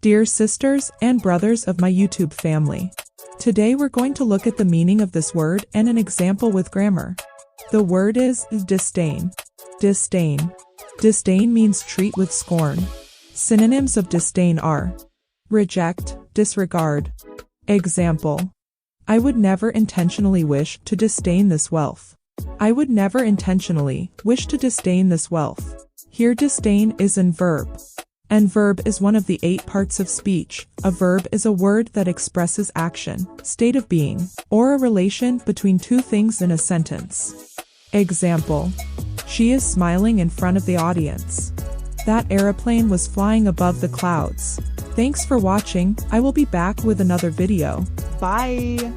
Dear sisters and brothers of my YouTube family. Today we're going to look at the meaning of this word and an example with grammar. The word is disdain. Disdain. Disdain means treat with scorn. Synonyms of disdain are reject, disregard. Example. I would never intentionally wish to disdain this wealth. I would never intentionally wish to disdain this wealth. Here disdain is an verb. An verb is one of the 8 parts of speech. A verb is a word that expresses action, state of being, or a relation between two things in a sentence. Example. She is smiling in front of the audience. That aeroplane was flying above the clouds. Thanks for watching. I will be back with another video. Bye!